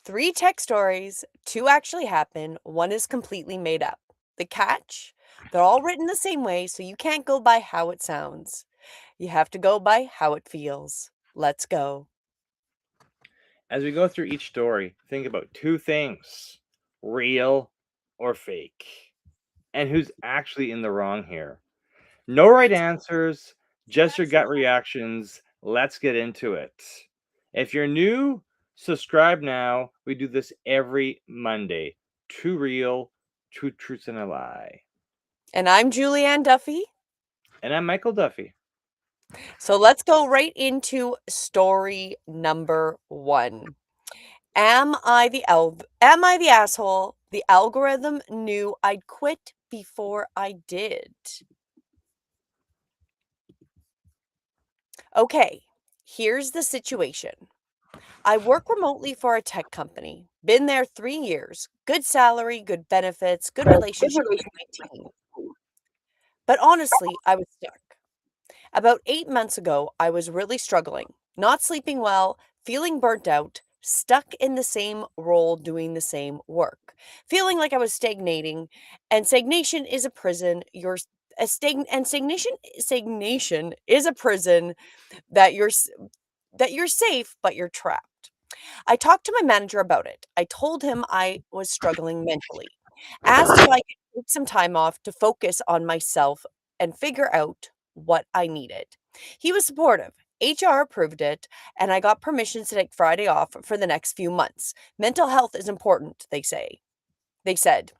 Three tech stories, two actually happen, one is completely made up. The catch? They're all written the same way, so you can't go by how it sounds. You have to go by how it feels. Let's go. As we go through each story, think about two things: real or fake, and who's actually in the wrong here. No right answers, just your gut reactions. Let's get into it. If you're new, subscribe now. We do this every Monday. Two real, two truths and a lie. And I'm Julianne Duffy. And I'm Michael Duffy. So let's go right into story number one. Am I the asshole? The algorithm knew I'd quit before I did. Okay, here's the situation. I work remotely for a tech company. Been there 3 years. Good salary, good benefits, good relationship with my team. But honestly, I was stuck. About 8 months ago, I was really struggling, not sleeping well, feeling burnt out, stuck in the same role doing the same work, feeling like I was stagnating. And stagnation is a prison. Stagnation is a prison that you're safe, but you're trapped. I talked to my manager about it. I told him I was struggling mentally, asked if I could take some time off to focus on myself and figure out what I needed. He was supportive. HR approved it, and I got permission to take Friday off for the next few months. Mental health is important, they say. They said.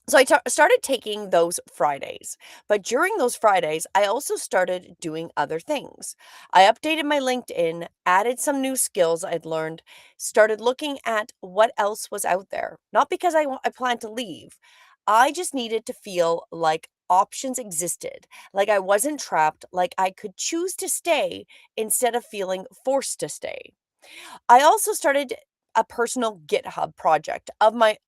So started taking those Fridays. But during those Fridays, I also started doing other things. I updated my LinkedIn, added some new skills I'd learned, started looking at what else was out there. Not because I planned to leave. I just needed to feel like options existed, like I wasn't trapped, like I could choose to stay instead of feeling forced to stay. I also started a personal GitHub project of my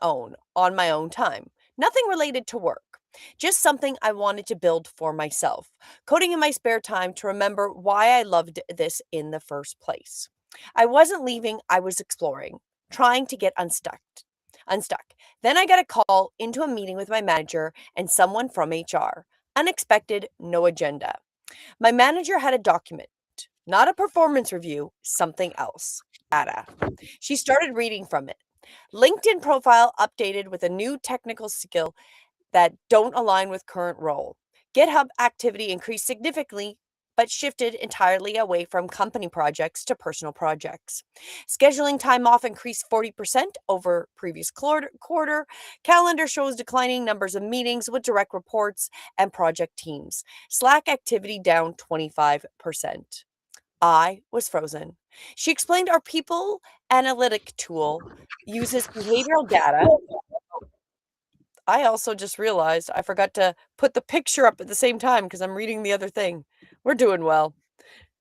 own on my own time. Nothing related to work. Just something I wanted to build for myself. Coding in my spare time to remember why I loved this in the first place. I wasn't leaving, I was exploring, trying to get unstuck. Then I got a call into a meeting with my manager and someone from HR. Unexpected, no agenda. My manager had a document, not a performance review, something else. AITA. She started reading from it. LinkedIn profile updated with a new technical skill that don't align with current role. GitHub activity increased significantly but shifted entirely away from company projects to personal projects. Scheduling time off increased 40% over previous quarter. Calendar shows declining numbers of meetings with direct reports and project teams. Slack activity down 25%. I was frozen. She explained our people analytic tool uses behavioral data. I also just realized I forgot to put the picture up at the same time because I'm reading the other thing. We're doing well.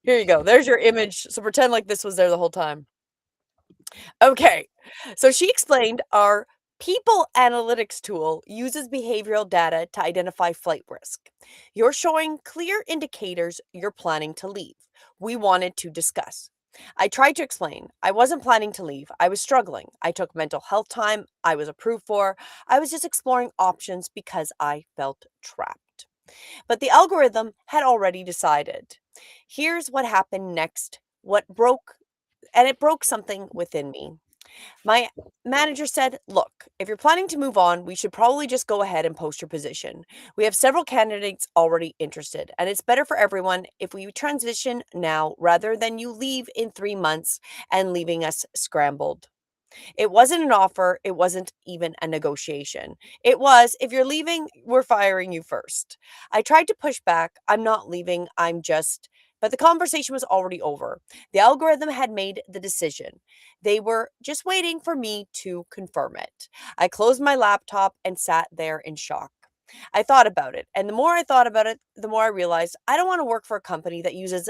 Here you go. There's your image. So pretend like this was there the whole time. Okay. So she explained our people analytics tool uses behavioral data to identify flight risk. You're showing clear indicators you're planning to leave. We wanted to discuss. I tried to explain. I wasn't planning to leave. I was struggling. I took mental health time I was approved for. I was just exploring options because I felt trapped. But the algorithm had already decided. Here's what happened next. It broke something within me. My manager said, "Look, if you're planning to move on, we should probably just go ahead and post your position. We have several candidates already interested, and it's better for everyone if we transition now rather than you leave in 3 months and leaving us scrambled." It wasn't an offer, it wasn't even a negotiation. It was, "If you're leaving, we're firing you first." I tried to push back. "I'm not leaving, but the conversation was already over. The algorithm had made the decision. They were just waiting for me to confirm it. I closed my laptop and sat there in shock. I thought about it, and the more I thought about it, the more I realized I don't want to work for a company that uses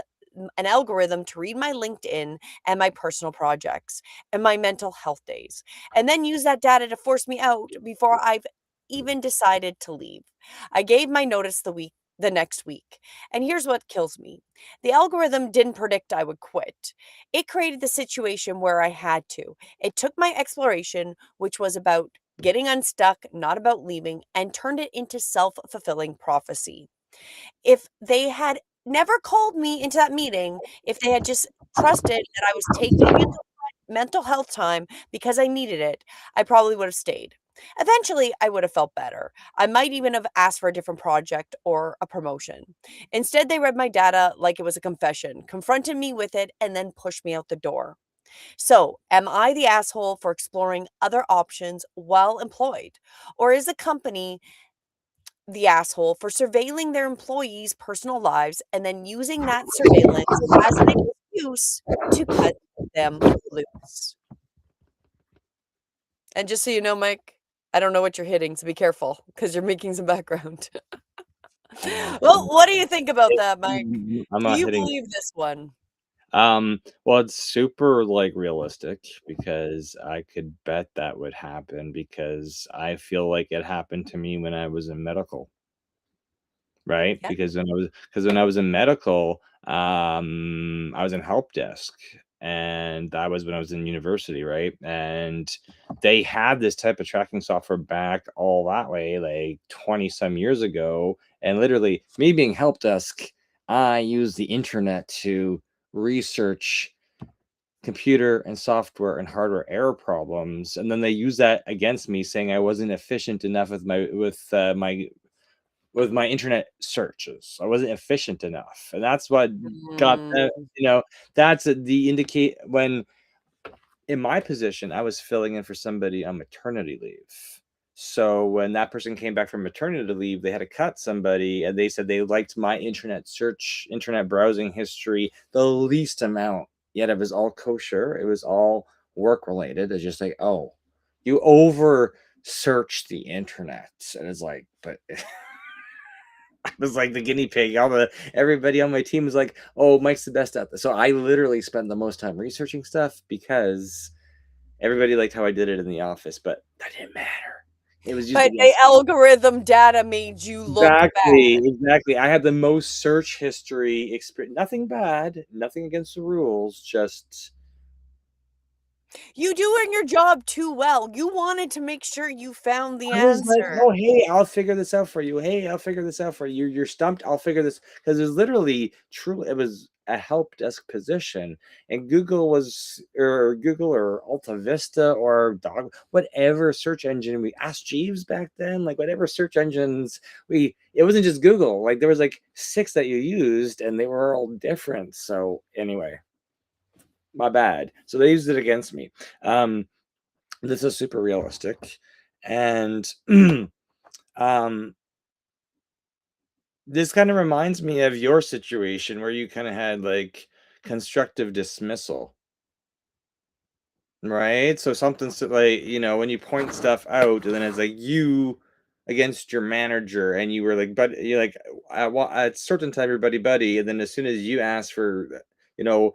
an algorithm to read my LinkedIn and my personal projects and my mental health days, and then use that data to force me out before I've even decided to leave. I gave my notice the week the next week. And here's what kills me. The algorithm didn't predict I would quit. It created the situation where I had to. It took my exploration, which was about getting unstuck, not about leaving, and turned it into self fulfilling prophecy. If they had never called me into that meeting, if they had just trusted that I was taking mental health time because I needed it, I probably would have stayed. Eventually, I would have felt better. I might even have asked for a different project or a promotion. Instead, they read my data like it was a confession, confronted me with it, and then pushed me out the door. So, am I the asshole for exploring other options while employed? Or is the company the asshole for surveilling their employees' personal lives and then using that surveillance as an excuse to cut them loose? And just so you know, Mike, I don't know what you're hitting, so be careful because you're making some background. Well, what do you think about that, Mike? I'm Do not you hitting. believe this one? Well, it's super like realistic because I could bet that would happen because I feel like it happened to me when I was in medical. Right? Yeah. Because when I was in medical, I was in help desk, and that was when I was in university, right? And they had this type of tracking software back all that way, like 20 some years ago. And literally, me being help desk, I used the internet to research computer and software and hardware error problems, and then they use that against me, saying I wasn't efficient enough with my internet searches. I wasn't efficient enough, and that's what got Mm. the you know, that's the indicate when in my position, I was filling in for somebody on maternity leave. So when that person came back from maternity leave, they had to cut somebody, and they said they liked my internet browsing history the least amount. Yet it was all kosher. It was all work related. It's just like, oh, you over search the internet. And it's like, but I was like the guinea pig. Everybody on my team was like, "Oh, Mike's the best at this." So I literally spent the most time researching stuff because everybody liked how I did it in the office, but that didn't matter. It was used But the against me. algorithm data made you look Exactly, bad. exactly. I had the most search history experience. Nothing bad, nothing against the rules. Just You doing your job too well. You wanted to make sure you found the I was like, answer. "Oh, hey, I'll figure this out for you. Hey, I'll figure this out for you. You're stumped. I'll figure this." Because it was literally truly, it was a help desk position, and Google or Alta Vista or Dog, whatever search engine we asked Jeeves back then, like whatever search engines it wasn't just Google. Like there was like six that you used, and they were all different. So anyway, my bad. So they used it against me. Um, this is super realistic, and. Um, this kind of reminds me of your situation where you kind of had like constructive dismissal, right? So something's like, when you point stuff out and then it's like you against your manager and you were like, but you're like, I want at certain time, your buddy. And then as soon as you ask for, you know,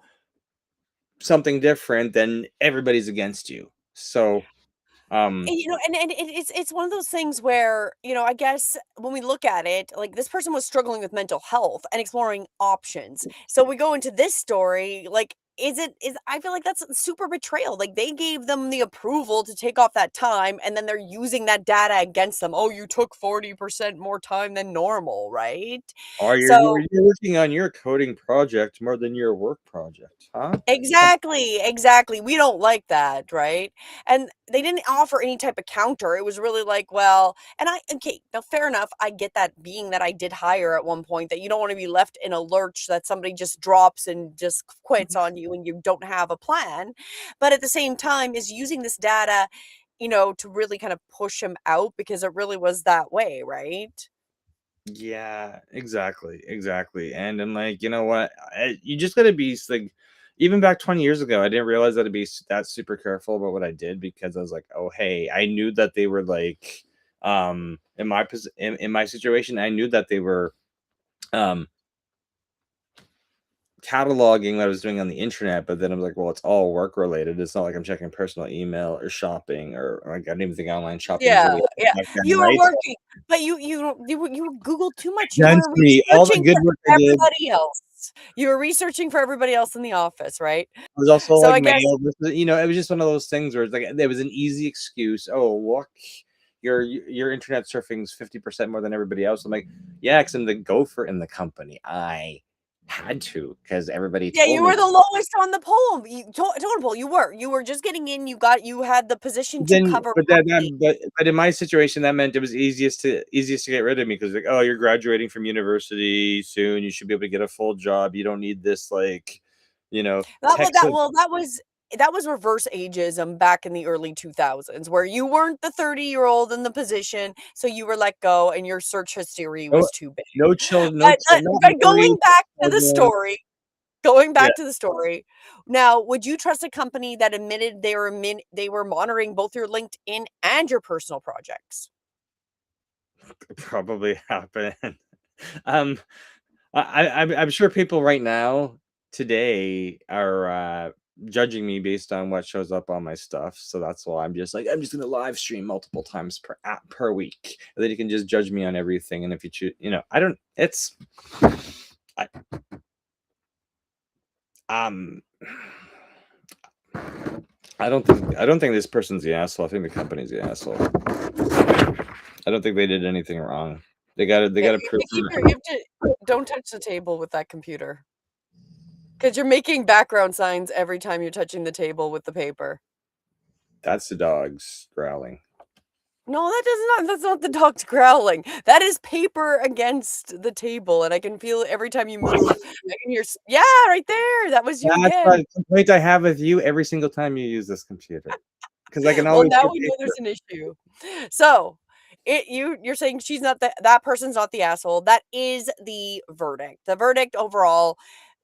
something different, then everybody's against you. So, um, And it's one of those things where, I guess when we look at it, like this person was struggling with mental health and exploring options. So we go into this story, like, is I feel like that's super betrayal. Like they gave them the approval to take off that time and then they're using that data against them. Oh, you took 40% more time than normal, right? are So you working on your coding project more than your work project, huh? exactly, exactly. We don't like that, right? And they didn't offer any type of counter. It was really like, well, and okay, now fair enough. I get that being that I did hire at one point that you don't want to be left in a lurch that somebody just drops and just quits on you and you don't have a plan. But at the same time, is using this data, to really kind of push him out because it really was that way, right? Yeah, exactly, exactly. And I'm like, you know what? You just gotta be like, even back 20 years ago, I didn't realize that to be that super careful about what I did because I was like, oh, hey, I knew that they were like, in my situation, I knew that they were, um, cataloging what I was doing on the internet, but then I'm like, well, it's all work related. It's not like I'm checking personal email or shopping or like I don't even think online shopping was Yeah, really yeah. back then, You were right? working, but you Googled too much. You were Density, all the researching good for work I did. everybody else. You were researching for everybody else in the office, right? Was also So like I guess mail. It was just one of those things where it's like there was an easy excuse. Oh, look, your internet surfing's 50% more than everybody else. I'm like, yeah, because I'm the gopher in the company. I had to because everybody yeah, told you me. were the lowest on the poll. Totem pole. You were just getting in. You had the position to Then, cover but money. but in my situation, that meant it was easiest to get rid of me because like, oh, you're graduating from university soon. You should be able to get a full job. You don't need this like, you know, tech. That was reverse ageism back in the early 2000s, where you weren't the 30-year-old in the position, so you were let go, and your search history No, was too big. no children, not But married children. going Yeah, back to the story, now, would you trust a company that admitted they were monitoring both your LinkedIn and your personal projects? probably happened. Um, I'm sure people right now today are judging me based on what shows up on my stuff. So that's why I'm just gonna live stream multiple times per week. And then you can just judge me on everything. And if you choose, I don't. It's I, um. I don't think this person's the asshole. I think the company's the asshole. I don't think they did anything wrong. They Yeah, gotta you have prove. to keep your you have to don't touch the table with that computer, because 'cause you're making background signs every time you're touching the table with the paper. That's the dogs growling. No, that's not the dog's growling. That is paper against the table, and I can feel it every time you move. I can hear yeah, right there, that was you That's again. the complaint I have with you every single time you use this computer. Because I can Well, always now hear we know paper. there's an issue. So, you're saying she's not that person's not the asshole. That is the verdict. The verdict overall,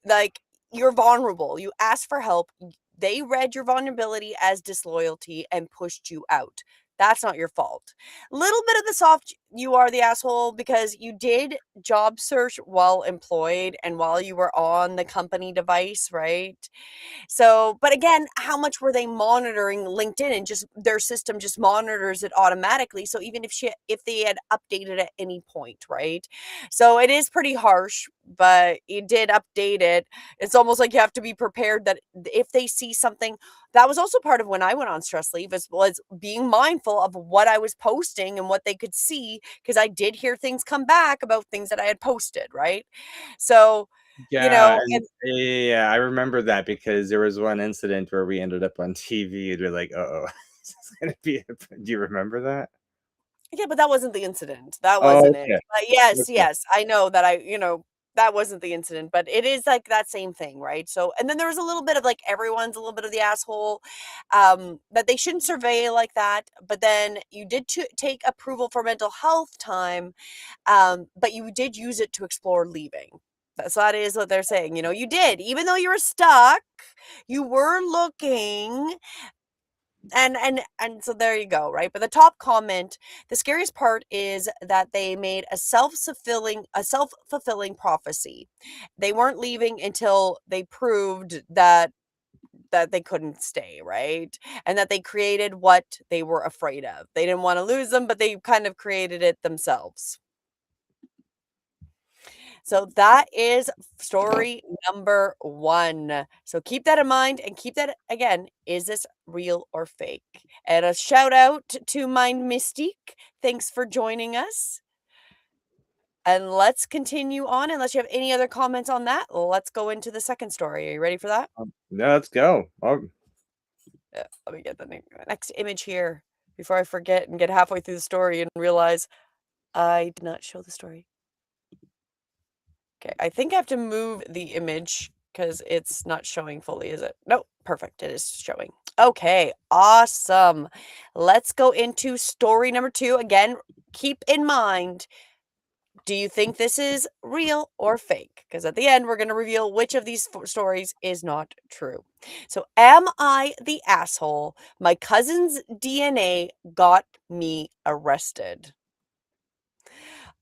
like, you're vulnerable. You asked for help. They read your vulnerability as disloyalty and pushed you out. That's not your fault. Little bit of the soft, you are the asshole because you did job search while employed and while you were on the company device, right? So, but again, how much were they monitoring LinkedIn, and just their system just monitors it automatically. So even if they had updated at any point, right? So it is pretty harsh, but you did update it. It's almost like you have to be prepared that if they see something, that was also part of when I went on stress leave, was being mindful of what I was posting and what they could see, because I did hear things come back about things that I had posted, right? So, Yeah, and and yeah, I remember that because there was one incident where we ended up on TV and we're like, "Uh-oh, is this gonna be do you remember that?" yeah, but that wasn't the incident. That Oh, wasn't it. okay. But yes, Okay. yes, I know that that wasn't the incident, but it is like that same thing, right? So, and then there was a little bit of like everyone's a little bit of the asshole, that they shouldn't survey like that. But then you did take approval for mental health time, but you did use it to explore leaving. So that is what they're saying. You did, even though you were stuck, you were looking, and so there you go, right? But the top comment, the scariest part is that they made a self-fulfilling prophecy. They weren't leaving until they proved that they couldn't stay, right? And that they created what they were afraid of. They didn't want to lose them, but they kind of created it themselves. So that is story number 1. So keep that in mind, and keep that again, is this real or fake? And a shout out to Mind Mystique. Thanks for joining us. And let's continue on. Unless you have any other comments on that, let's go into the second story. Are you ready for that? Yeah, let's go. Yeah, let me get the next image here before I forget and get halfway through the story and realize I did not show the story. Okay, I think I have to move the image because it's not showing fully, is it? Nope, perfect, it is showing. Okay, awesome. Let's go into story number 2. Again, keep in mind, do you think this is real or fake? Because at the end, we're going to reveal which of these stories is not true. So, am I the asshole? My cousin's DNA got me arrested.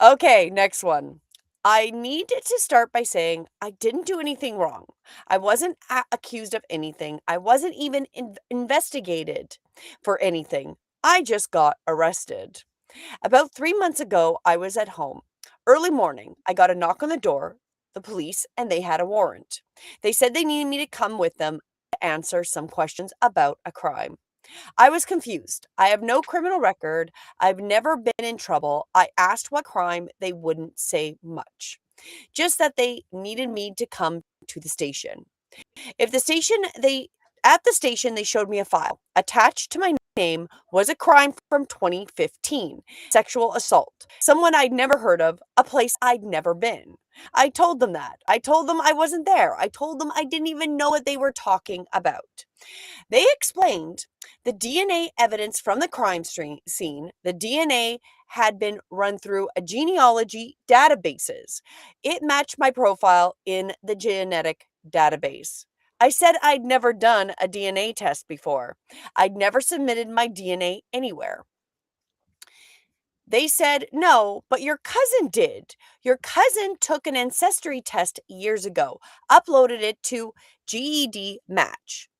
Okay, next one. I need to start by saying I didn't do anything wrong. I wasn't accused of anything. I wasn't even investigated for anything. I just got arrested. About 3 months ago, I was at home. Early morning, I got a knock on the door, the police, and they had a warrant. They said they needed me to come with them to answer some questions about a crime. I was confused. I have no criminal record. I've never been in trouble. I asked what crime. They wouldn't say much, just that they needed me to come to the station. If the station they At the station, they showed me a file. Attached to my name was a crime from 2015, sexual assault, someone I'd never heard of, a place I'd never been. I told them that. I told them I wasn't there. I told them I didn't even know what they were talking about. They explained the DNA evidence from the scene, the DNA had been run through a genealogy databases. It matched my profile in the genetic database. I said I'd never done a DNA test before. I'd never submitted my DNA anywhere. They said, no, but your cousin did. Your cousin took an ancestry test years ago, uploaded it to GED Match.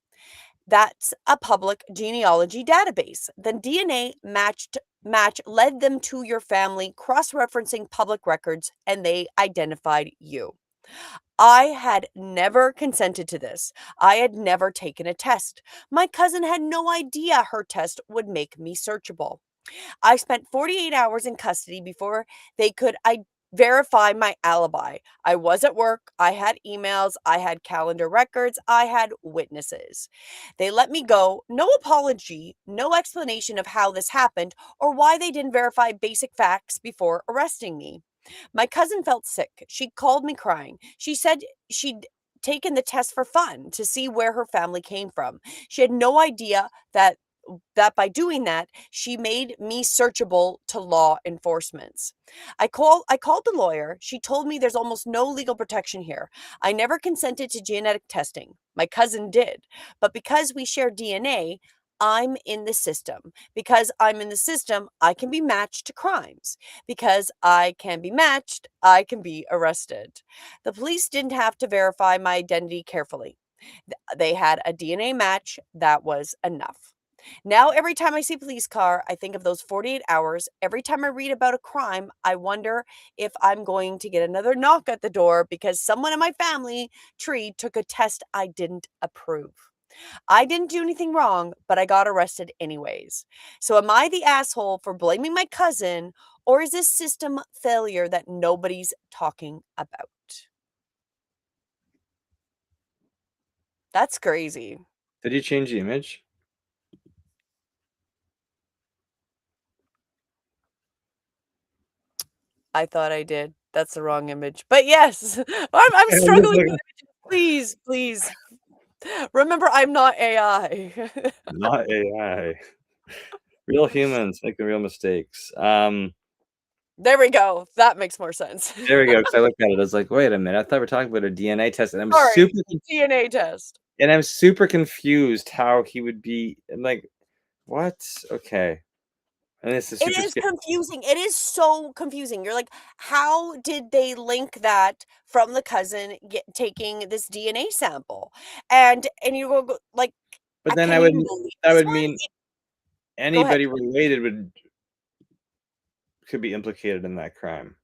That's a public genealogy database. The DNA match led them to your family, cross-referencing public records, and they identified you. I had never consented to this. I had never taken a test. My cousin had no idea her test would make me searchable. I spent 48 hours in custody before they could verify my alibi. I was at work, I had emails, I had calendar records, I had witnesses. They let me go, no apology, no explanation of how this happened or why they didn't verify basic facts before arresting me. My cousin felt sick. She called me crying. She said she'd taken the test for fun to see where her family came from. She had no idea that by doing that, she made me searchable to law enforcements. I called the lawyer. She told me there's almost no legal protection here. I never consented to genetic testing. My cousin did. But because we share DNA, I'm in the system. Because I'm in the system, I can be matched to crimes. Because I can be matched, I can be arrested. The police didn't have to verify my identity carefully. They had a DNA match that was enough. Now, every time I see a police car, I think of those 48 hours. Every time I read about a crime, I wonder if I'm going to get another knock at the door because someone in my family tree took a test I didn't approve. I didn't do anything wrong, but I got arrested anyways. So, am I the asshole for blaming my cousin, or is this system failure that nobody's talking about? That's crazy. Did you change the image? I thought I did. That's the wrong image. But yes, I'm Yeah, it looks struggling like with images. Please, please. Remember, I'm not AI. not AI. Real humans making real mistakes. There we go. That makes more sense. There we go. Because I looked at it, I was like, "Wait a minute, I thought we were talking about a DNA test," and Sorry, DNA test. I'm super confused how he would be I'm like, "What? Okay." And this is It super is scary. confusing. It is so confusing. You're like, how did they link that from the cousin taking this DNA sample? And you like, But then can you believe that this would one? mean Go ahead. anybody related could be implicated in that crime.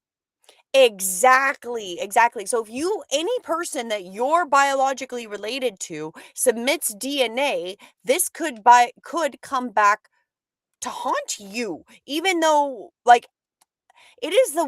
Exactly, exactly. So if any person that you're biologically related to submits DNA, this could come back to haunt you, even though like it is the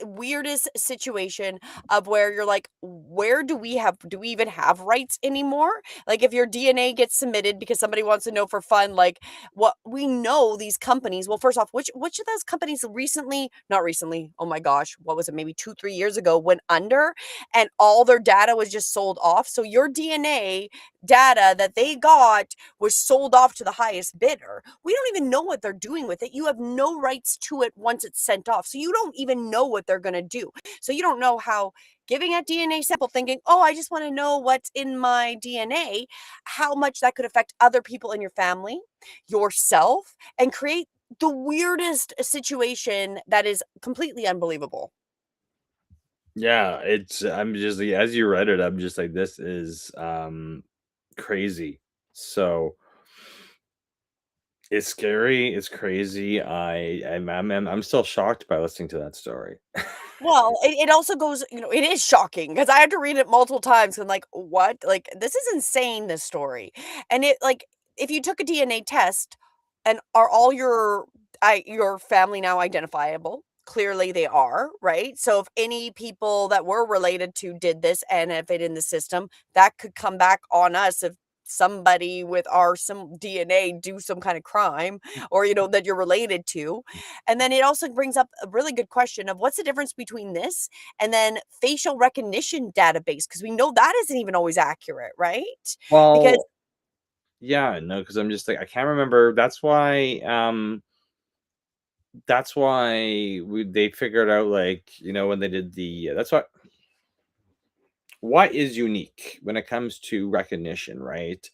weirdest situation of where you're like, where do we even have rights anymore? Like if your DNA gets submitted because somebody wants to know for fun, like what we know these companies, well, first off, which of those companies recently, not recently, oh my gosh, what was it, maybe 2, 3 years ago, went under and all their data was just sold off. So your DNA data that they got was sold off to the highest bidder. We don't even know what they're doing with it. You have no rights to it once it's sent off. So you don't even know what they're going to do. So you don't know how giving a DNA sample thinking, "Oh, I just want to know what's in my DNA," how much that could affect other people in your family, yourself, and create the weirdest situation that is completely unbelievable. Yeah, I'm just like, as you read it, I'm just like, this is crazy. So it's scary, it's crazy. I'm still shocked by listening to that story. Well, it also goes, it is shocking because I had to read it multiple times. I'm like, "What? Like, this is insane, this story." And if you took a DNA test and are all your family now identifiable? Clearly they are, right? So if any people that were related to did this and if it in the system, that could come back on us if somebody with some DNA do some kind of crime or, that you're related to. And then it also brings up a really good question of what's the difference between this and then facial recognition database? Because we know that isn't even always accurate, right? Because Well, yeah, no, because I'm just like, I can't remember. That's why they figured out, like, when they did that's what is unique when it comes to recognition, right?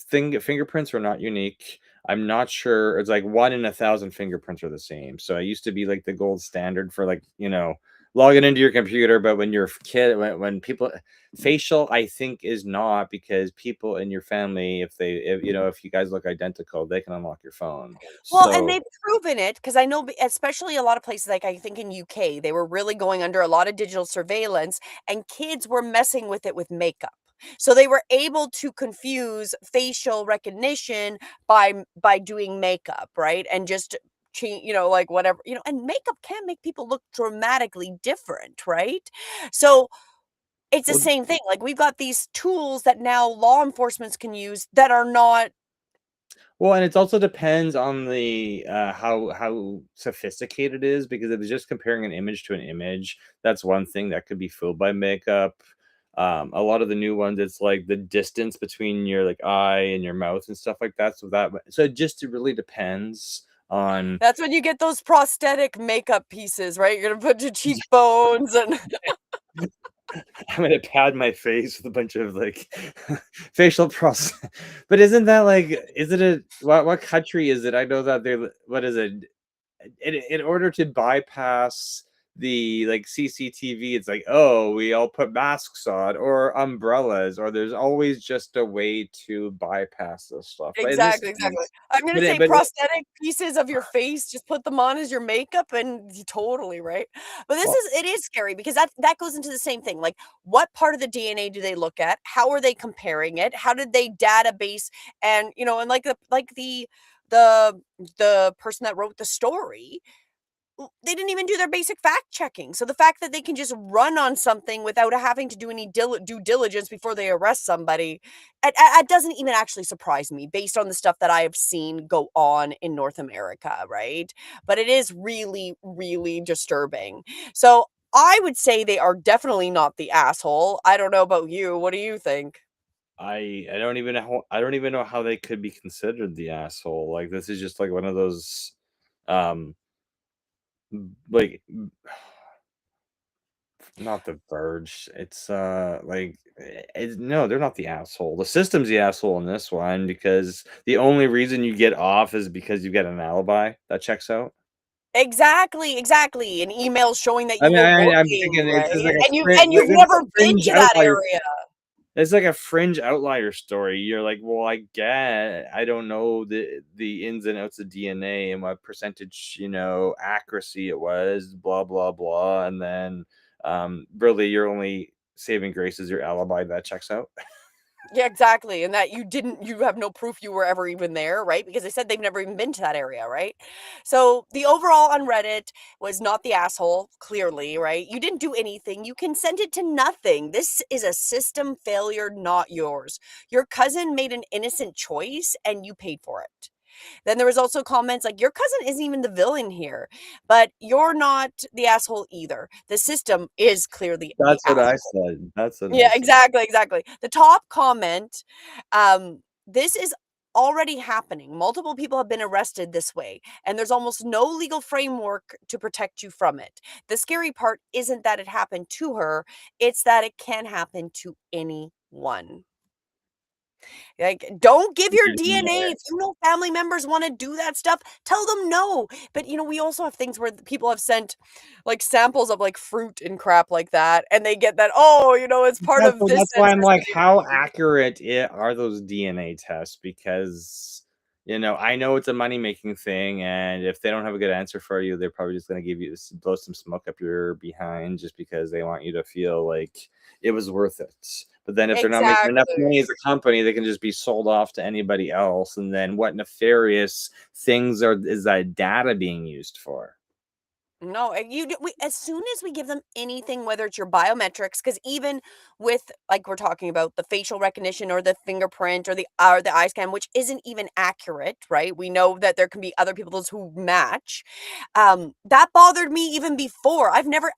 Fingerprints are not unique. I'm not sure. It's like one in a thousand fingerprints are the same. So it used to be like the gold standard for, like, logging into your computer. But when you're a kid, when people facial, I think is not, because people in your family, if you guys look identical, they can unlock your phone. Well, and So they've proven it because I know especially a lot of places, like, I think in UK, they were really going under a lot of digital surveillance, and kids were messing with it with makeup. So they were able to confuse facial recognition by doing makeup, right? And just like, whatever, and makeup can make people look dramatically different, right? So it's the well, same thing. Like, we've got these tools that now law enforcements can use that are not. and it also depends on the how sophisticated it is, because if it's just comparing an image to an image, that's one thing that could be fooled by makeup. A lot of the new ones, it's like the distance between your, like, eye and your mouth and stuff like that. So it really depends on. That's when you get those prosthetic makeup pieces, right? You're gonna put your cheekbones and I'm gonna pad my face with a bunch of, like, facial pros. But isn't that, like, is it a what country is it? I know that what is it? In order to bypass the, like, CCTV, it's like, oh, we all put masks on or umbrellas, or there's always just a way to bypass this stuff. But in this exactly, exactly. case, I'm gonna but say it, prosthetic pieces of your face, just put them on as your makeup and totally, right? But well, it is scary because that goes into the same thing, like, what part of the DNA do they look at? How are they comparing it? How did they database and like the the person that wrote the story, they didn't even do their basic fact checking. So the fact that they can just run on something without having to do any due diligence before they arrest somebody, it doesn't even actually surprise me based on the stuff that I have seen go on in North America, right? But it is really, really disturbing. So I would say they are definitely not the asshole. I don't know about you. What do you think? I don't even know how they could be considered the asshole. Like, this is just like one of those, um like, not The Verge. It's, no, they're not the asshole. The system's the asshole in this one, because the only reason you get off is because you get an alibi that checks out. Exactly, exactly. An email showing that I you mean, were I'm working, thinking it's right? just like And you've this is never a been fringe to that outlier. area. It's like a fringe outlier story. You're like, well, I don't know the ins and outs of DNA and what percentage, accuracy it was, blah blah blah, and then, really, your only saving grace is your alibi that checks out. Yeah, exactly, and that you have no proof you were ever even there, right? Because they said they've never even been to that area, right? So, the overall on Reddit was not the asshole, clearly, right? You didn't do anything, you consented to nothing. This is a system failure, not yours. Your cousin made an innocent choice, and you paid for it. Then there was also comments like, "Your cousin isn't even the villain here, but you're not the asshole either. The system is clearly the That's what I asshole." said. That's what I Yeah, said. exactly, exactly. The top comment, this is already happening. Multiple people have been arrested this way, and there's almost no legal framework to protect you from it. The scary part isn't that it happened to her, it's that it can happen to anyone. Like, don't give your Yeah. DNA. If you know family members wanna do that stuff, tell them no. But, we also have things where people have sent, like, samples of, like, fruit and crap like that, and they get that, "Oh, it's part of this That's why I'm like, ancestry." how accurate are those DNA tests? Because, I know it's a money-making thing, and if they don't have a good answer for you, they're probably just gonna give you blow some smoke up your behind just because they want you to feel like it was worth it. But then if they're not making enough Exactly. money as a company, they can just be sold off to anybody else, and then what nefarious things is that data being used for? No, and as soon as we give them anything, whether it's your biometrics, because even with, like, we're talking about the facial recognition or the fingerprint or the eye scan, which isn't even accurate, right? We know that there can be other people's who match. That bothered me even before. I've never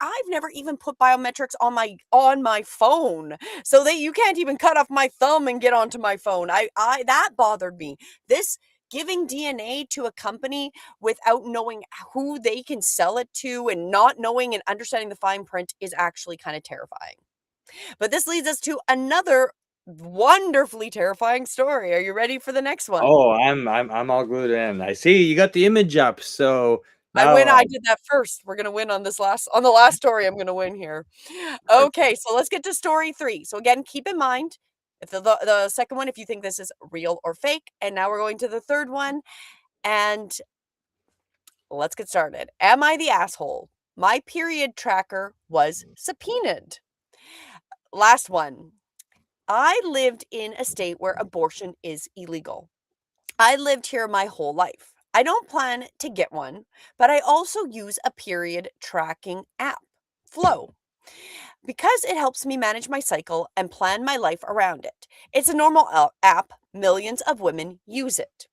even put biometrics on my phone, so that you can't even cut off my thumb and get onto my phone. I that bothered me. This giving DNA to a company without knowing who they can sell it to and not knowing and understanding the fine print is actually kind of terrifying. But this leads us to another wonderfully terrifying story. Are you ready for the next one? Oh, I'm all glued in. I see you got the image up, so I win. now I did that first. We're gonna win on the last story. I'm gonna win here. Okay, so let's get to story 3. So again, keep in mind if the second one, if you think this is real or fake, and now we're going to the third one, and let's get started. Am I the asshole? My period tracker was subpoenaed. Last one. I lived in a state where abortion is illegal. I lived here my whole life. I don't plan to get one, but I also use a period tracking app, Flow, because it helps me manage my cycle and plan my life around it. It's a normal app, millions of women use it.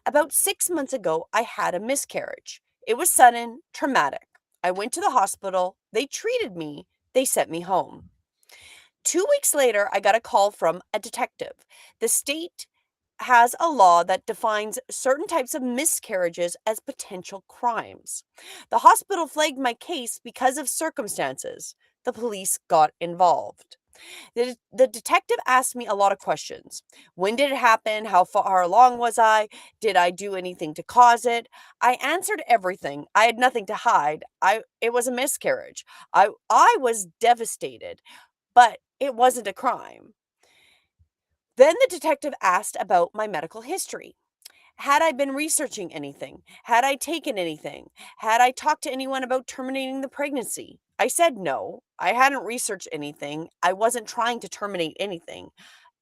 About 6 months ago, I had a miscarriage. It was sudden, traumatic. I went to the hospital. They treated me. They sent me home. 2 weeks later, I got a call from a detective. The state has a law that defines certain types of miscarriages as potential crimes. The hospital flagged my case because of circumstances. The police got involved. The detective asked me a lot of questions. When did it happen? How far along was I? Did I do anything to cause it? I answered everything. I had nothing to hide. It was a miscarriage. I was devastated, but it wasn't a crime. Then the detective asked about my medical history. Had I been researching anything? Had I taken anything? Had I talked to anyone about terminating the pregnancy? I said no. I hadn't researched anything. I wasn't trying to terminate anything.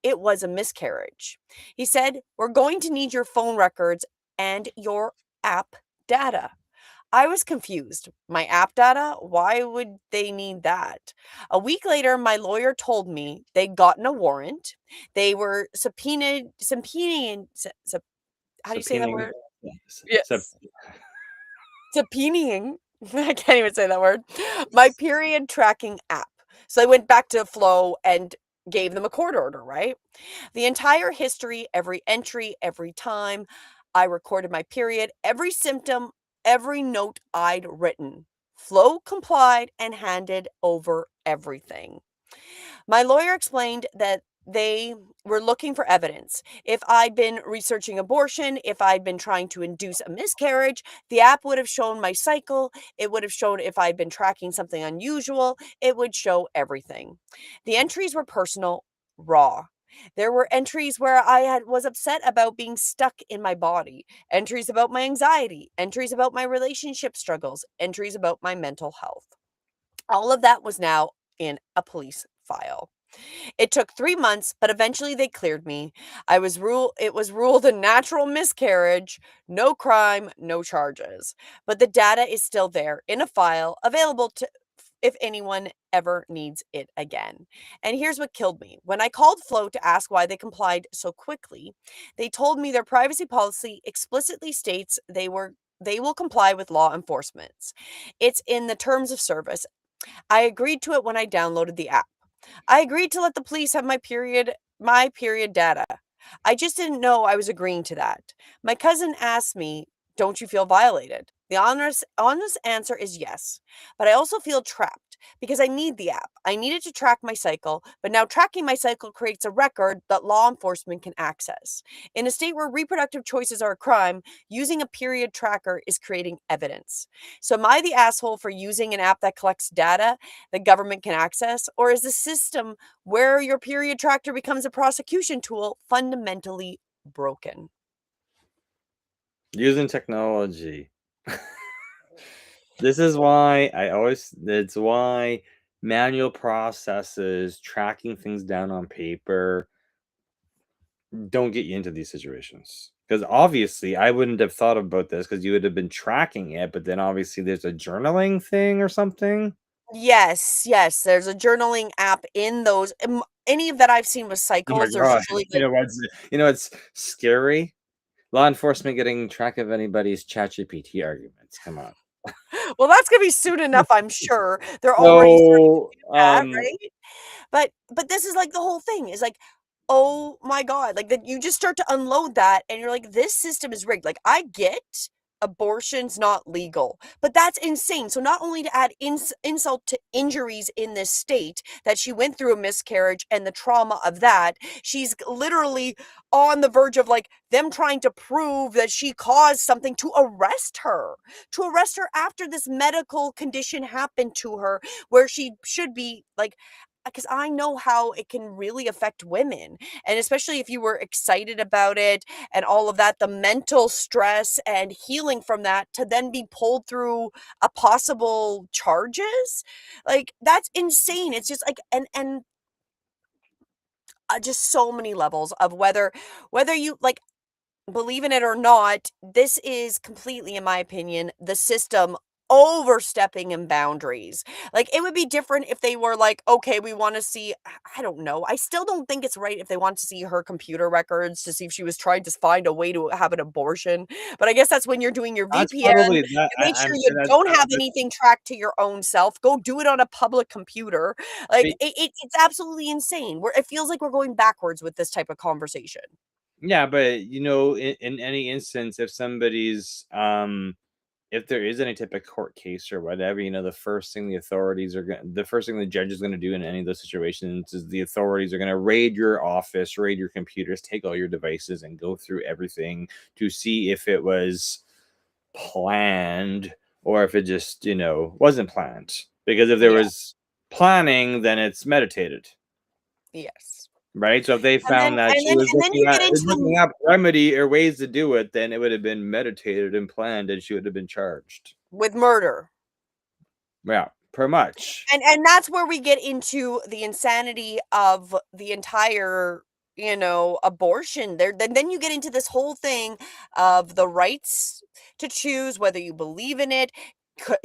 It was a miscarriage. He said, "We're going to need your phone records and your app data." I was confused. My app data? Why would they need that? A week later, my lawyer told me they'd gotten a warrant. They were how do you say that subpoenaing. word? Yeah, Yes. Subpoenaing. I can't even say that word. My period tracking app. So I went back to Flow and gave them a court order, right? The entire history, every entry, every time I recorded my period, every symptom, every note I'd written. Flow complied and handed over everything. My lawyer explained that they were looking for evidence. If I'd been researching abortion, if I'd been trying to induce a miscarriage, the app would have shown my cycle. It would have shown if I'd been tracking something unusual. It would show everything. The entries were personal, raw. There were entries where was upset about being stuck in my body, entries about my anxiety, entries about my relationship struggles, entries about my mental health. All of that was now in a police file. It took 3 months, but eventually they cleared me. It was ruled a natural miscarriage, no crime, no charges. But the data is still there in a file available to if anyone ever needs it again. And here's what killed me. When I called Flow to ask why they complied so quickly, they told me their privacy policy explicitly states they will comply with law enforcement. It's in the terms of service. I agreed to it when I downloaded the app. I agreed to let the police have my period data. I just didn't know I was agreeing to that. My cousin asked me, "Don't you feel violated?" The honest answer is yes, but I also feel trapped. it because I need the app. I need it to track my cycle, but now tracking my cycle creates a record that law enforcement can access. In a state where reproductive choices are a crime, using a period tracker is creating evidence. So, am I the asshole for using an app that collects data the government can access? Or is the system where your period tracker becomes a prosecution tool fundamentally broken? Using technology. This is why it's why manual processes, tracking things down on paper don't get you into these situations. Because obviously, I wouldn't have thought about this because you would have been tracking it, but then obviously there's a journaling thing or something. Yes, yes, there's a journaling app in those any that I've seen with Oh my cycles, there's god. usually, like You know what's scary? Law enforcement getting track of anybody's ChatGPT arguments. Come on. well, that's gonna be soon enough, I'm sure. They're already starting to So, do that, right? But this is, like, the whole thing is, like, oh my god, like, that you just start to unload that, and you're like, "This system is rigged." Like, I get abortion's not legal, but that's insane. So not only to add insult to injuries in this state, that she went through a miscarriage and the trauma of that, she's literally on the verge of, like, them trying to prove that she caused something to arrest her after this medical condition happened to her where she should be, like, because I know how it can really affect women. And especially if you were excited about it and all of that, the mental stress and healing from that to then be pulled through a possible charges, like that's insane. It's just like and just so many levels of whether you like believe in it or not, this is completely, in my opinion, the system overstepping in boundaries. Like, it would be different if they were like, okay, we want to see, I don't know. I still don't think it's right if they want to see her computer records to see if she was trying to find a way to have an abortion. But I guess that's when you're doing your that's VPN. probably that You make sure I'm you and don't have anything tracked to your own self. Go do it on a public computer. Like, that it's absolutely insane. It feels like we're going backwards with this type of conversation. yeah, but, in any instance, if somebody's, if there is any type of court case or whatever, the first thing the judge is gonna do in any of those situations is the authorities are gonna raid your office, raid your computers, take all your devices, and go through everything to see if it was planned or if it just, wasn't planned. Because if there Yeah. was planning, then it's meditated. Yes. Right? So if they found that she was You get into looking the up remedy or ways to do it, then it would have been meditated and planned, and she would have been charged. with murder. Yeah, pretty much. And that's where we get into the insanity of the entire, abortion. Then you get into this whole thing of the rights to choose whether you believe in it.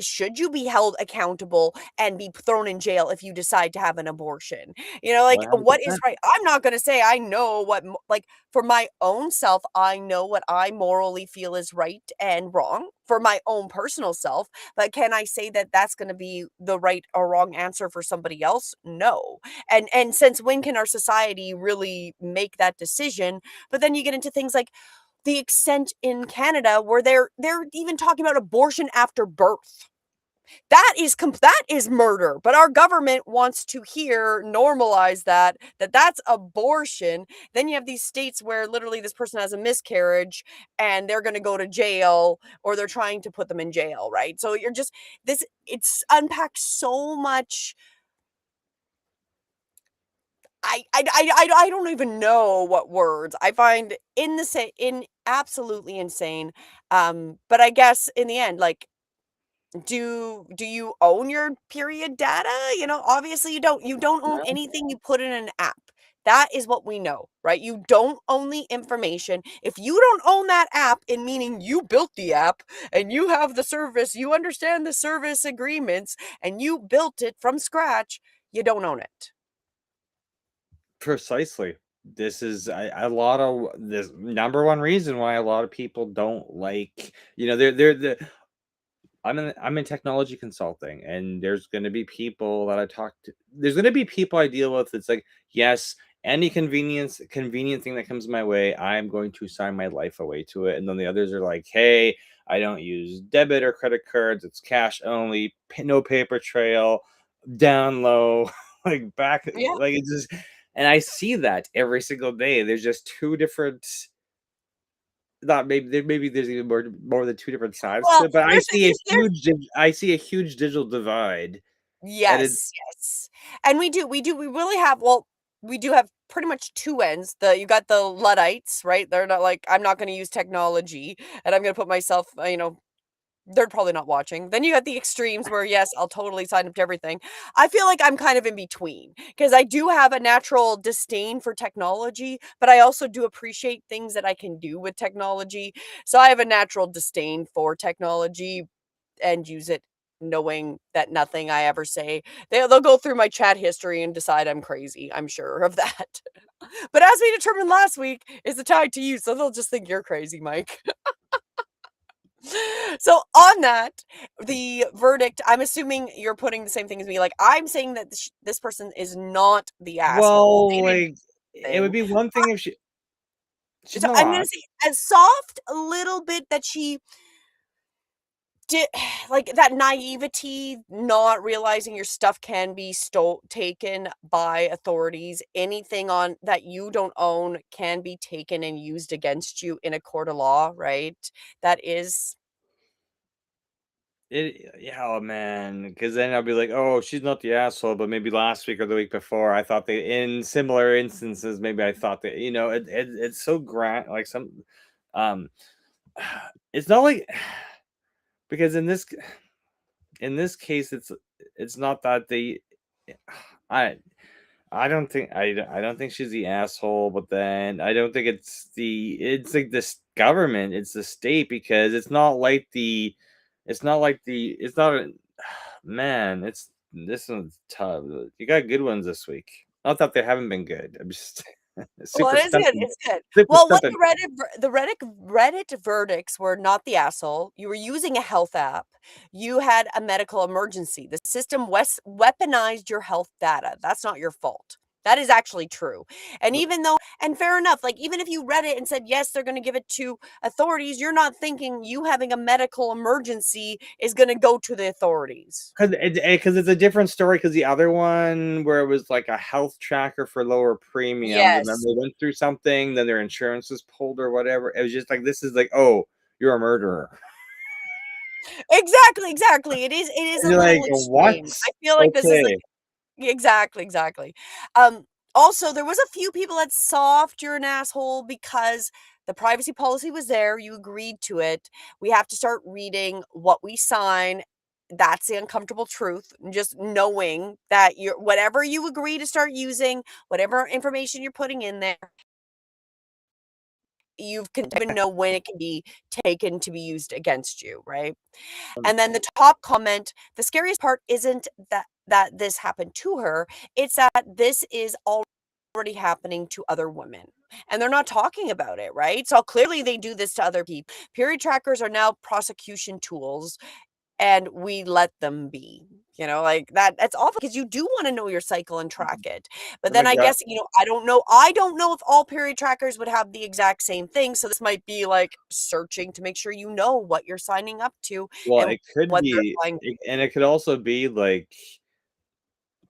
Should you be held accountable and be thrown in jail if you decide to have an abortion? Like, what is 100%. right? I'm not going to say I know like, for my own self, I know what I morally feel is right and wrong for my own personal self. But can I say that that's gonna be the right or wrong answer for somebody else? No. And since when can our society really make that decision? But then you get into things like the extent in Canada where they're even talking about abortion after birth. That is murder, but our government wants to hear normalize that's abortion. Then you have these states where literally this person has a miscarriage and they're going to go to jail or they're trying to put them in jail, right? So you're just this it's unpacked so much. I don't even know what words I find in absolutely insane. But I guess in the end, like, do you own your period data? Obviously you don't. You don't own No, anything you put in an app. That is what we know, right? You don't own the information. If you don't own that app, in meaning you built the app and you have the service, you understand the service agreements, and you built it from scratch, you don't own it. precisely. This is a lot of this number one reason why a lot of people don't like, they're the I'm in technology consulting, and there's going to be people that I talk to. There's going to be people I deal with. It's like, yes, any convenient thing that comes my way, I'm going to sign my life away to it. And then the others are like, hey, I don't use debit or credit cards. It's cash only, no paper trail. down low, like back, Yeah. like it's just, and I see that every single day. There's just two different, not maybe there's even more than two different sides to Well, it, but there's I see a huge digital divide, and it yes, yes. And we really have well, we do have pretty much 2 ends. You got the Luddites, right? They're not like, "I'm not gonna use technology, and I'm gonna put myself," they're probably not watching. Then you got the extremes where, yes, I'll totally sign up to everything. I feel like I'm kind of in between because I do have a natural disdain for technology, but I also do appreciate things that I can do with technology. So I have a natural disdain for technology and use it knowing that nothing I ever say they'll go through my chat history and decide I'm crazy, I'm sure of that. But as we determined last week, is the tide to you, so they'll just think you're crazy, Mike. So on that, the verdict, I'm assuming you're putting the same thing as me. Like I'm saying that this person is not the asshole. well, They didn't like do it would anything. be one thing if she's So I'm not. gonna say a soft a little bit that she did like that naivety, not realizing your stuff can be taken by authorities. Anything on that you don't own can be taken and used against you in a court of law, right? That is Yeah, oh man, because then I'll be like, oh, she's not the asshole, but maybe last week or the week before, I thought that in similar instances, maybe I thought that it's so grand, like um, it's not like because in this case, it's not that they, I I don't think she's the asshole, but then I don't think it's like this government, it's the state because it's not a man, it's this one's tough. You got good ones this week. Not that they haven't been good. I'm just well, super it is good, stumping. it's good. Super Well, what stumping. the Reddit verdicts were not the asshole, you were using a health app, you had a medical emergency, the system weaponized your health data, that's not your fault. That is actually true, and even though and fair enough, like, even if you read it and said, "Yes, they're gonna give it to authorities," you're not thinking you having a medical emergency is gonna go to the authorities. Because it's a different story. Because the other one where it was like a health tracker for lower premiums, and then Yes. they went through something, then their insurance was pulled or whatever. It was just like this is like, oh, you're a murderer. Exactly, exactly, it is And a you're like, little what? extreme. I feel like this is Okay. exactly, exactly. Also, there was a few people that soft you're an asshole because the privacy policy was there, you agreed to it. We have to start reading what we sign. That's the uncomfortable truth. Just knowing that you're whatever you agree to start using, whatever information you're putting in there, you can even know when it can be taken to be used against you, right? And then the top comment, the scariest part isn't that this happened to her, it's that this is already happening to other women. And they're not talking about it, right? So clearly they do this to other people. Period trackers are now prosecution tools and we let them be. Like that's awful because you do want to know your cycle and track it. But Oh my then I god. guess, I don't know if all period trackers would have the exact same thing. So this might be like searching to make sure you know what you're signing up to Well, and it could what they're be, trying. and it could also be like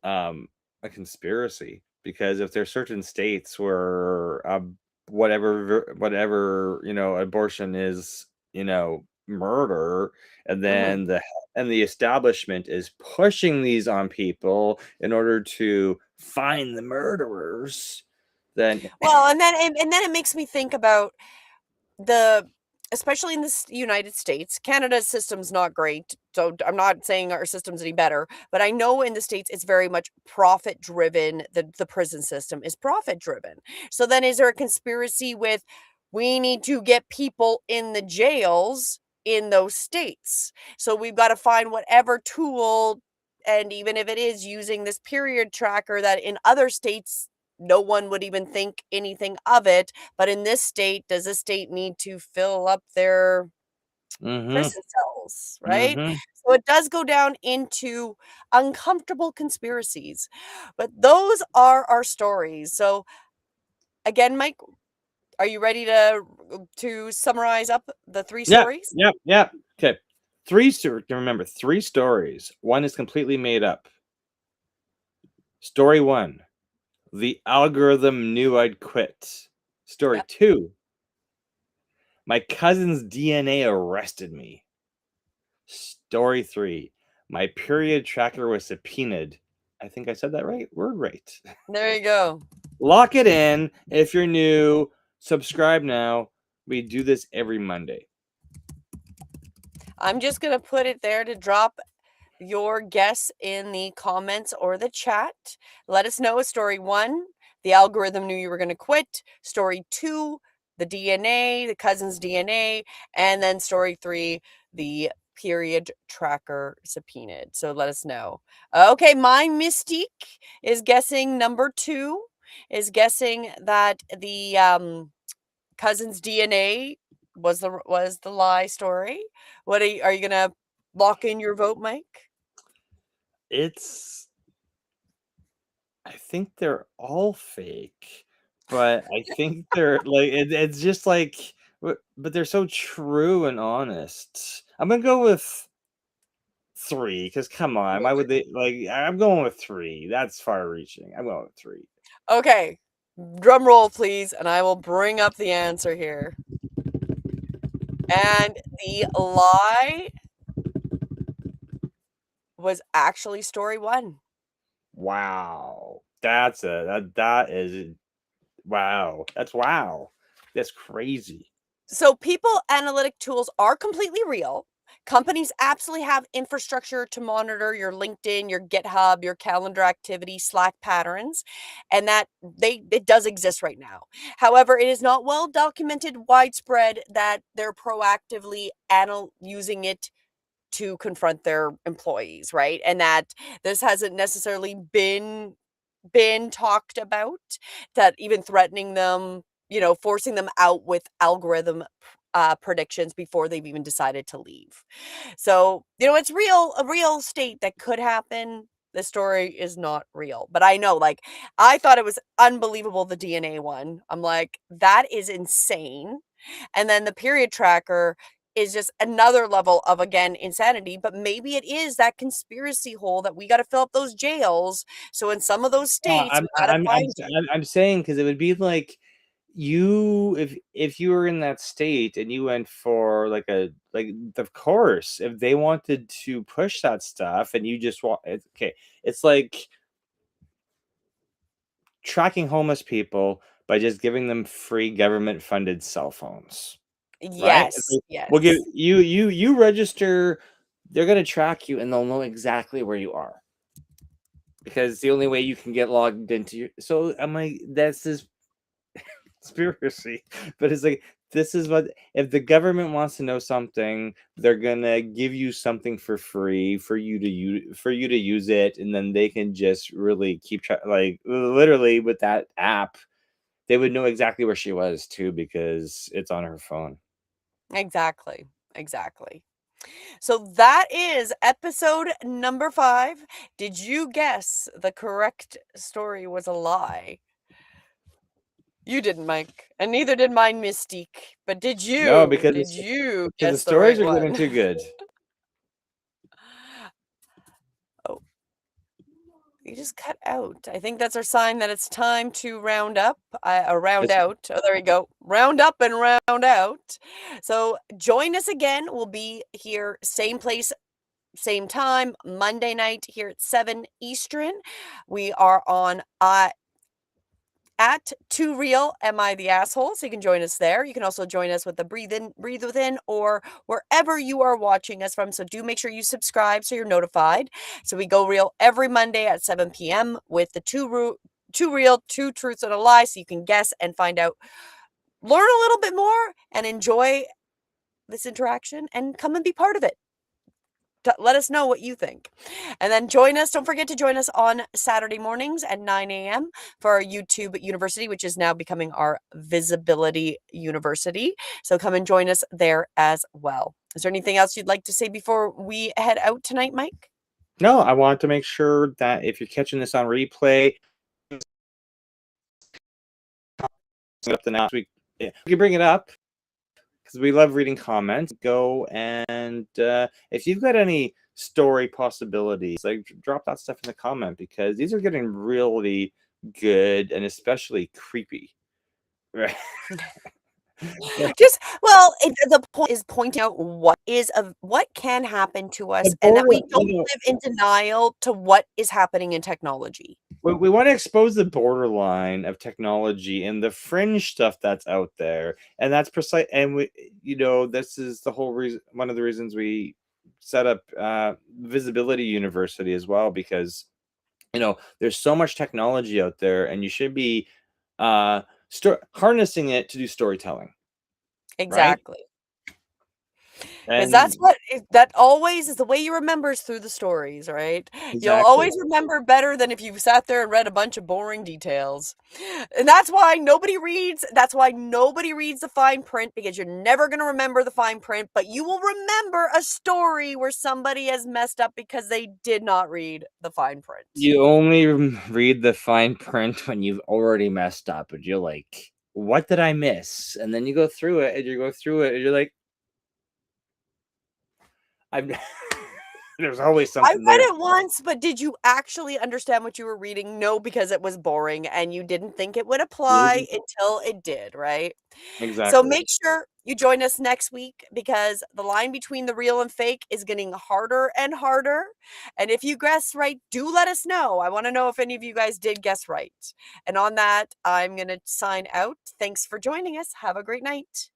um a conspiracy because if there's certain states where whatever abortion is murder, and Mhm. then the establishment is pushing these on people in order to find the murderers, then Well, and then it makes me think about the especially in the United States. Canada's system's not great, so I'm not saying our system's any better, but I know in the States it's very much profit driven. The prison system is profit driven. So then is there a conspiracy with we need to get people in the jails in those states? So we've got to find whatever tool, and even if it is using this period tracker that in other states no one would even think anything of it, but in this state, does this state need to fill up their mhm, prison cells, right? mhm. So it does go down into uncomfortable conspiracies. But those are our stories. So again, Mike, are you ready to summarize up the three Yeah, stories? yeah, yeah. Okay, remember, three stories, one is completely made up. Story 1. The algorithm knew I'd quit. Story Yep. 2. My cousin's DNA arrested me. Story 3. My period tracker was subpoenaed. I think I said that right. Word right. There you go. Lock it in. If you're new, subscribe now. We do this every Monday. I'm just going to put it there to drop your guess in the comments or the chat. Let us know. Story 1, the algorithm knew you were going to quit. Story 2, the DNA, the cousin's DNA. And then story 3, the period tracker subpoenaed. So let us know. Okay, my Mystique is guessing number 2, is guessing that the cousin's DNA was the lie story. What are you gonna lock in your vote, Mike? I think they're all fake, but I think they're like it's just like, but they're so true and honest. I'm gonna go with 3 because come on, why would they like? I'm going with 3. That's far reaching. I'm going with 3. Okay, drum roll, please, and I will bring up the answer here. And the lie was actually story 1. Wow, that is wow. That's crazy. So people analytic tools are completely real. Companies absolutely have infrastructure to monitor your LinkedIn, your GitHub, your calendar activity, Slack patterns, and that it does exist right now. However, it is not well documented widespread that they're proactively using it to confront their employees, right? And that this hasn't necessarily been talked about, that even threatening them, forcing them out with algorithm predictions before they've even decided to leave. So, it's a real state that could happen. The story is not real, but I know, like, I thought it was unbelievable, the DNA one. I'm like, that is insane. And then the period tracker is just another level of, again, insanity. But maybe it is that conspiracy hole that we got to fill up those jails. So in some of those No, states, we got to find you. I'm saying because it would be like if you were in that state and you went for like of course if they wanted to push that stuff and you just want okay, it's like tracking homeless people by just giving them free government funded cell phones, right? It's Yes, like, we'll give yes. you register, they're gonna track you and they'll know exactly where you are because it's the only way you can get logged into your. So I'm like, that's this conspiracy, but it's like this is what if the government wants to know something, they're gonna give you something for free for you to use it, and then they can just really keep track. Like literally with that app, they would know exactly where she was too because it's on her phone. Exactly. Exactly. So that is episode number 5. Did you guess the correct story was a lie? You didn't, Mike, and neither did mine, Mystique. But did No, you? because Did you the guess the stories right are getting one? too good. Oh, you just cut out. I think that's our sign that it's time to round up, round It's out. Oh, there we go. Round up and round out. So join us again. We'll be here, same place, same time, Monday night here at 7 Eastern. We are on at Too Real Am I the Asshole? So you can join us there. You can also join us with the Breathe In, Breathe Within, or wherever you are watching us from. So do make sure you subscribe so you're notified. So we go real every Monday at 7 p.m. with the Two Real, Two Truths and a Lie. So you can guess and find out, learn a little bit more, and enjoy this interaction and come and be part of it. Let us know what you think. And then join us. Don't forget to join us on Saturday mornings at 9 a.m. for our YouTube University, which is now becoming our Visibility University. So come and join us there as well. Is there anything else you'd like to say before we head out tonight, Mike? no, I want to make sure that if you're catching this on replay, up the next week, yeah, we can bring it up because we love reading comments. Go and if you've got any story possibilities, like drop that stuff in the comment because these are getting really good and especially creepy. Right. Just well, the point is pointing out what can happen to us The and that border, we don't live in denial to what is happening in technology. we want to expose the borderline of technology and the fringe stuff that's out there, and that's precise. And this is the whole reason. One of the reasons we set up Visibility University as well, because there's so much technology out there, and you should be uh, harnessing it to do storytelling, right? Exactly. 'Cause And that's what that always is the way you remember is through the stories, right? You'll exactly. always remember better than if you sat there and read a bunch of boring details. And that's why nobody reads the fine print because you're never gonna remember the fine print, but you will remember a story where somebody has messed up because they did not read the fine print. You only read the fine print when you've already messed up, and you're like, "What did I miss?" And then you go through it, and you go through it, and you're like, "I'm." There's always I something read there. it once, but did you actually understand what you were reading? No, because it was boring and you didn't think it would apply until it did, right? So Exactly. make sure you join us next week because the line between the real and fake is getting harder and harder. And if you guess right, do let us know. I want to know if any of you guys did guess right. And on that, I'm going to sign out. Thanks for joining us. Have a great night.